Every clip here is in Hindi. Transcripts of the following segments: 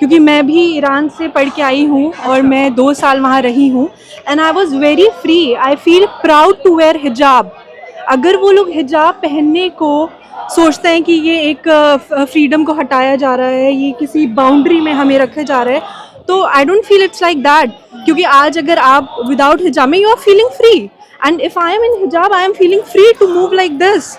क्योंकि मैं भी ईरान से पढ़ के आई हूँ और मैं 2 साल वहाँ रही हूँ and I was very free. I feel proud to wear हिजाब। अगर वो लोग हिजाब पहनने को सोचते हैं कि ये एक फ्रीडम को हटाया जा रहा है, ये किसी बाउंड्री में हमें रखा जा रहा है, तो I don't feel it's like that. क्योंकि आज अगर आप विदाउट हिजाब में, you are feeling free, and if I am in hijab I am feeling free to move like this.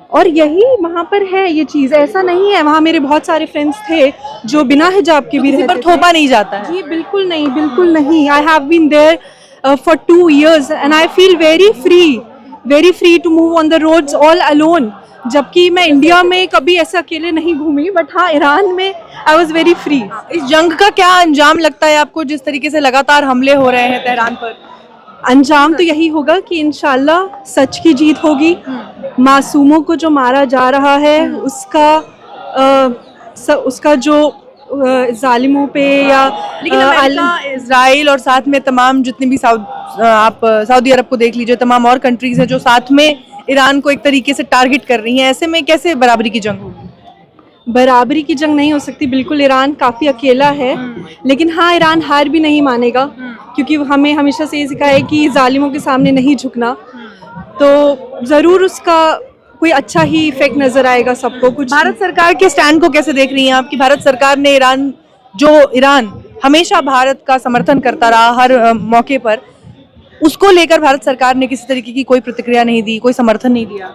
और यही वहाँ पर है ये चीज़, ऐसा नहीं है। वहाँ मेरे बहुत सारे फ्रेंड्स थे जो बिना हिजाब के भी रहते पर थोपा नहीं जाता है। जी बिल्कुल नहीं, बिल्कुल नहीं। I have been there for 2 years and I feel very free to move on the roads all alone. जबकि मैं इंडिया में कभी ऐसे अकेले नहीं घूमी, बट हाँ ईरान में आई वॉज वेरी फ्री। इस जंग का क्या अंजाम लगता है आपको, जिस तरीके से लगातार हमले हो रहे हैं तेहरान पर? अंजाम तो यही होगा कि इंशाल्लाह सच की जीत होगी। मासूमों को जो मारा जा रहा है उसका जो जालिमों पे या लेकिन अमेरिका, इजराइल और साथ में तमाम जितने भी आप सऊदी अरब को देख लीजिए, तमाम और कंट्रीज हैं जो साथ में ईरान को एक तरीके से टारगेट कर रही हैं। ऐसे में कैसे बराबरी की जंग होगी? बराबरी की जंग नहीं हो सकती, बिल्कुल। ईरान काफ़ी अकेला है, लेकिन हाँ ईरान हार भी नहीं मानेगा, क्योंकि हमें हमेशा से ये सिखाया है कि जालिमों के सामने नहीं झुकना। तो ज़रूर उसका कोई अच्छा ही इफेक्ट नज़र आएगा सबको। कुछ भारत सरकार के स्टैंड को कैसे देख रही हैं आप कि भारत सरकार ने ईरान हमेशा भारत का समर्थन करता रहा हर मौके पर, उसको लेकर भारत सरकार ने किसी तरीके की कोई प्रतिक्रिया नहीं दी, कोई समर्थन नहीं दिया?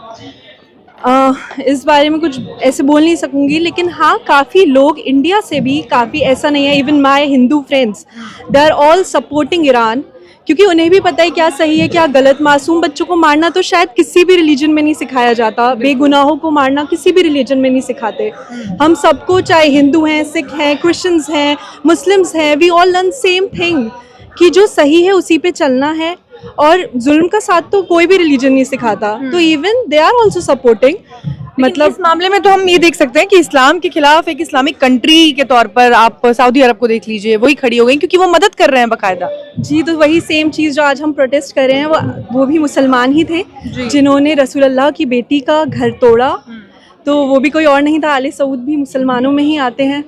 इस बारे में कुछ ऐसे बोल नहीं सकूंगी, लेकिन हाँ काफ़ी लोग इंडिया से भी, काफ़ी ऐसा नहीं है, even my Hindu friends they are all supporting Iran, क्योंकि उन्हें भी पता है क्या सही है क्या गलत। मासूम बच्चों को मारना तो शायद किसी भी रिलीजन में नहीं सिखाया जाता, बेगुनाहों को मारना किसी भी रिलीजन में नहीं सिखाते। हम सबको, चाहे हिंदू हैं, सिख हैं, क्रिश्चियंस हैं, मुस्लिम्स हैं, we all learn same thing कि जो सही है उसी पे चलना है, और जुल्म का साथ तो कोई भी रिलीजन नहीं सिखाता। तो even they are also supporting. मतलब इस मामले में तो हम ये देख सकते हैं कि इस्लाम के खिलाफ एक इस्लामिक कंट्री के तौर पर आप सऊदी अरब को देख लीजिए, वही खड़ी हो गई, क्योंकि वो मदद कर रहे हैं बाकायदा। जी, तो वही सेम चीज़ जो आज हम प्रोटेस्ट कर रहे हैं, वो भी मुसलमान ही थे जिन्होंने रसूल अल्लाह की बेटी का घर तोड़ा। तो वो भी कोई और नहीं था, आले सऊद भी मुसलमानों में ही आते हैं।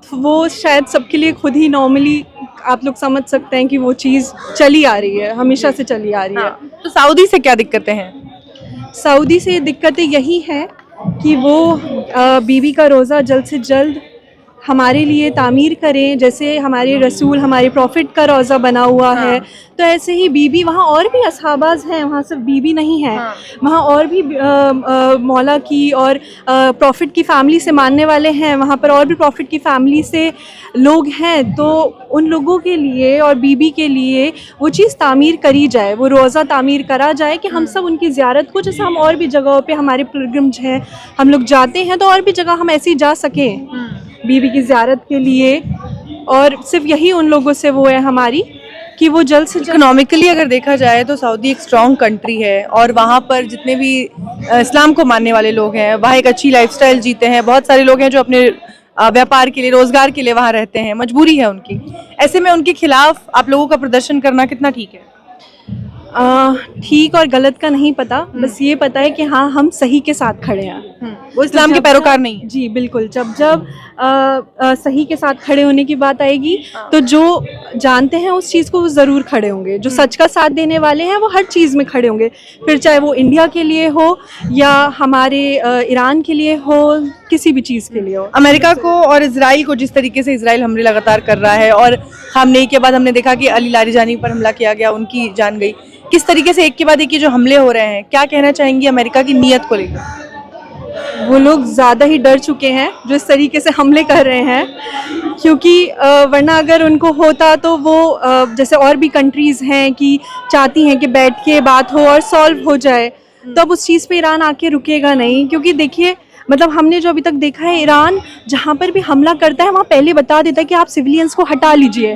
तो वो शायद सबके लिए खुद ही नॉर्मली आप लोग समझ सकते हैं कि वो चीज़ चली आ रही है, हमेशा से चली आ रही है। तो सऊदी से क्या दिक्कतें हैं? सऊदी से दिक्कतें यही है कि वो बीबी का रोज़ा जल्द से जल्द हमारे लिए तामीर करें, जैसे हमारे रसूल, हमारे प्रॉफिट का रोज़ा बना हुआ है। तो ऐसे ही बीबी, वहाँ और भी असहाबाज हैं, वहाँ सिर्फ बीबी नहीं है। वहाँ और भी मौला की और प्रॉफिट की फैमिली से मानने वाले हैं, वहाँ पर और भी प्रॉफिट की फैमिली से लोग हैं। तो उन लोगों के लिए और बीबी के लिए वो चीज़ तामीर करी जाए, वो रोज़ा तामीर करा जाए कि हम सब उनकी ज़ियारत को, जैसे हम और भी जगहों पे हमारे पिलग्रिम्स हैं, हम लोग जाते हैं, तो और भी जगह हम ऐसे ही जा सकें बीबी की ज़ियारत के लिए। और सिर्फ यही उन लोगों से वो है हमारी कि वो जल्द से जल्द। इकोनॉमिकली अगर देखा जाए तो सऊदी एक स्ट्रॉन्ग कंट्री है, और वहाँ पर जितने भी इस्लाम को मानने वाले लोग हैं वहाँ एक अच्छी लाइफस्टाइल जीते हैं। बहुत सारे लोग हैं जो अपने व्यापार के लिए, रोजगार के लिए वहाँ रहते हैं, मजबूरी है उनकी। ऐसे में उनके खिलाफ आप लोगों का प्रदर्शन करना कितना ठीक है? ठीक और गलत का नहीं पता, बस ये पता है कि हाँ हम सही के साथ खड़े हैं। वो इस्लाम के पैरोकार नहीं है। जी बिल्कुल। जब सही के साथ खड़े होने की बात आएगी तो जो जानते हैं उस चीज़ को वो ज़रूर खड़े होंगे। जो सच का साथ देने वाले हैं वो हर चीज़ में खड़े होंगे, फिर चाहे वो इंडिया के लिए हो या हमारे ईरान के लिए हो, किसी भी चीज़ के लिए हो। अमेरिका को और इजराइल को, जिस तरीके से इजराइल हमले लगातार कर रहा है, और खामनेई के बाद हमने देखा कि अली लारिजानी पर हमला किया गया, उनकी जान गई, किस तरीके से एक के बाद एक ये जो हमले हो रहे हैं, क्या कहना चाहेंगी अमेरिका की नीयत को लेकर? वो लोग ज़्यादा ही डर चुके हैं जो इस तरीके से हमले कर रहे हैं, क्योंकि वरना अगर उनको होता तो वो जैसे और भी कंट्रीज़ हैं कि चाहती हैं कि बैठ के बात हो और सॉल्व हो जाए, तब उस चीज़ पे ईरान आके रुकेगा नहीं। क्योंकि देखिए, मतलब हमने जो अभी तक देखा है, ईरान जहाँ पर भी हमला करता है वहाँ पहले बता देता है कि आप सिविलियंस को हटा लीजिए।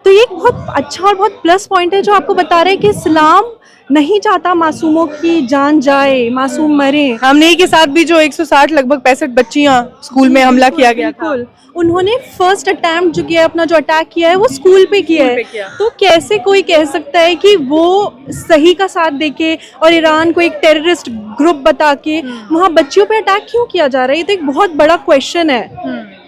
तो ये एक बहुत अच्छा और बहुत प्लस पॉइंट है जो आपको बता रहे हैं कि इस्लाम नहीं चाहता मासूमों की जान जाए, मासूम मरे। हमने के साथ भी जो 160 लगभग 65 बच्चियां स्कूल में हमला किया गया था, उन्होंने फर्स्ट अटेम्प्ट जो किया, अपना जो अटैक किया है वो स्कूल पे किया है। तो कैसे कोई कह सकता है कि वो सही का साथ देके और ईरान को एक टेररिस्ट ग्रुप बता के वहाँ बच्चियों पे अटैक क्यों किया जा रहा है? ये तो एक बहुत बड़ा क्वेश्चन है।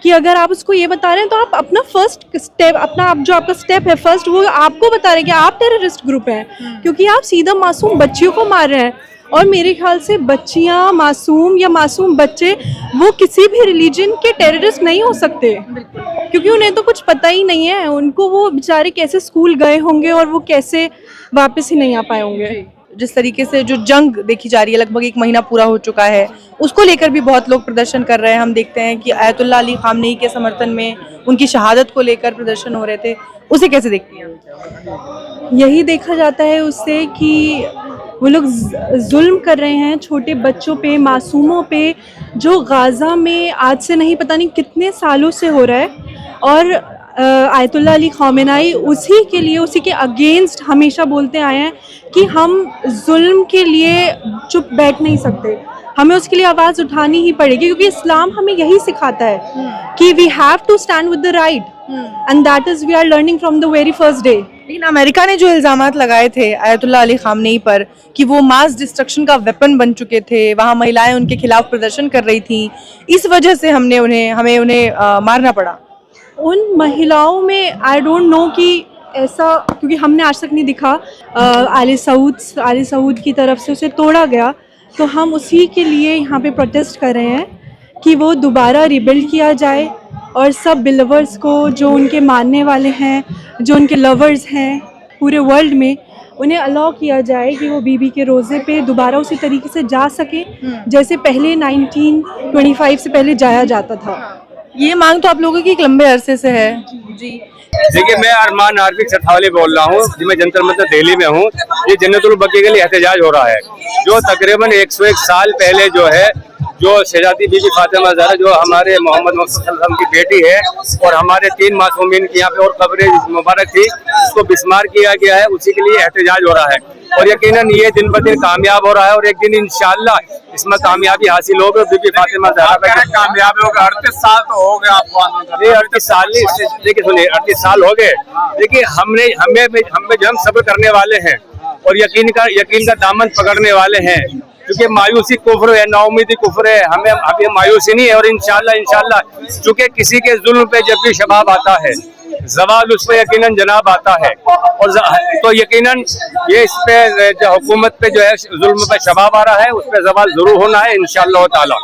कि अगर आप उसको ये बता रहे हैं तो आप अपना फर्स्ट स्टेप, अपना आप जो आपका स्टेप है फर्स्ट, वो आपको बता रहे हैं कि आप टेररिस्ट ग्रुप हैं, क्योंकि आप सीधा मासूम बच्चियों को मार रहे हैं। और मेरे ख्याल से बच्चियां मासूम या मासूम बच्चे वो किसी भी रिलीजन के टेररिस्ट नहीं हो सकते, क्योंकि उन्हें तो कुछ पता ही नहीं है। उनको वो बेचारे कैसे स्कूल गए होंगे और वो कैसे वापस ही नहीं आ पाए होंगे। जिस तरीके से जो जंग देखी जा रही है, लगभग 1 महीना पूरा हो चुका है, उसको लेकर भी बहुत लोग प्रदर्शन कर रहे हैं। हम देखते हैं कि आयतुल्ला अली खामनेई के समर्थन में उनकी शहादत को लेकर प्रदर्शन हो रहे थे, उसे कैसे देखती हैं? यही देखा जाता है उससे कि वो लोग जुल्म कर रहे हैं छोटे बच्चों पे, मासूमों पे, जो गाज़ा में आज से नहीं पता नहीं कितने सालों से हो रहा है। और आयतुल्ला अली खामेनेई उसी के लिए, उसी के अगेंस्ट हमेशा बोलते आए हैं कि हम जुल्म के लिए चुप बैठ नहीं सकते, हमें उसके लिए आवाज़ उठानी ही पड़ेगी, क्योंकि इस्लाम हमें यही सिखाता है कि we have to stand with the right, and that is we are learning from the very first day. लेकिन अमेरिका ने जो इल्जामात लगाए थे आयतुल्ला अली खामनेई पर कि वो मास डिस्ट्रक्शन का वेपन बन चुके थे, वहाँ महिलाएं उनके खिलाफ प्रदर्शन कर रही थी, इस वजह से हमें उन्हें मारना पड़ा। उन महिलाओं में आई डोंट नो कि ऐसा, क्योंकि हमने आज तक नहीं दिखा आले सऊद की तरफ से उसे तोड़ा गया, तो हम उसी के लिए यहाँ पे प्रोटेस्ट कर रहे हैं कि वो दोबारा रिबिल्ड किया जाए और सब बिलीवर्स को, जो उनके मानने वाले हैं, जो उनके लवर्स हैं पूरे वर्ल्ड में, उन्हें अलाउ किया जाए कि वो बीबी के रोज़े पे दोबारा उसी तरीके से जा सके जैसे पहले 1925 से पहले जाया जाता था। ये मांग तो आप लोगों की एक लंबे अरसे से है। जी देखिए, मैं अरमान आरफी चरथावली बोल रहा हूँ, मैं जंतर मंतर दिल्ली में हूँ। ये जन्नतुल बकी के लिए एहतजाज हो रहा है, जो तकरीबन 101 साल पहले जो है, जो शहजादी बीबी फातिमा ज़हरा, जो हमारे मोहम्मद मुस्तफ़ा सल्लल्लाहु अलैहि वसल्लम की बेटी है, और हमारे 3 मासूमीन की यहाँ पे और कब्रें मुबारक थी, उसको बिस्मार किया गया है, उसी के लिए एहतजाज हो रहा है। और यकीनन ये दिन ब दिन कामयाब हो रहा है, और एक दिन इंशाअल्लाह इसमें कामयाबी हासिल होगी। बीबी फातिमा ज़हरा का कामयाबी होगा। 38 साल तो हो गए आपको, 38 साल नहीं, देखिए सुनिए, 38 साल हो गए। देखिए, हमें जो हम सब्र करने वाले हैं और यकीन का दामन पकड़ने वाले हैं, क्योंकि मायूसी कुफ्र है, नाउमीदी कुफ्र है, हमें अभी मायूसी नहीं है। और इंशाल्लाह चूंकि किसी के जुल्म पे जब भी शबाब आता है, जवाल उस पर यकीनन जनाब आता है, और तो यकीनन ये इस पे जो हुकूमत पे जो है जुल्म पे शबाब आ रहा है, उस पे जवाल जरूर होना है इंशाअल्लाह ताला।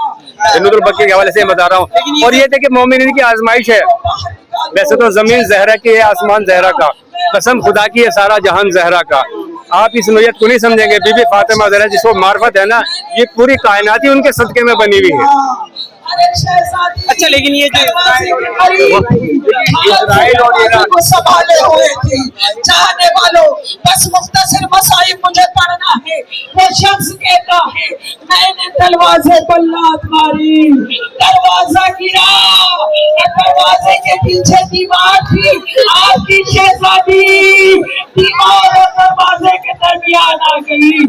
जन्नतुल बकी के हवाले से बता रहा हूँ। और ये देखिए, मोमिनीन की आजमाइश है। वैसे तो जमीन जहरा की है, आसमान जहरा का, कसम खुदा की है सारा जहान जहरा का। आप इस नोयत को नहीं समझेंगे। बीबी फातिमा ज़हरा जिसको मार्फत है ना, ये पूरी कायनात ही उनके सदके में बनी हुई है। अच्छा, लेकिन ये जो इजराइल और ईरान को संभाले हुए थे, चाहने वालों, बस मुख्तसर मसाइब मुझे पढ़ना है। वो शख्स कहता है, मैंने दरवाजे पर लात मारी, दरवाजा गिरा, दरवाजे के पीछे दीवार थी, आपकी शहजादी दीवार और दरवाजे के दरमियान आ गई।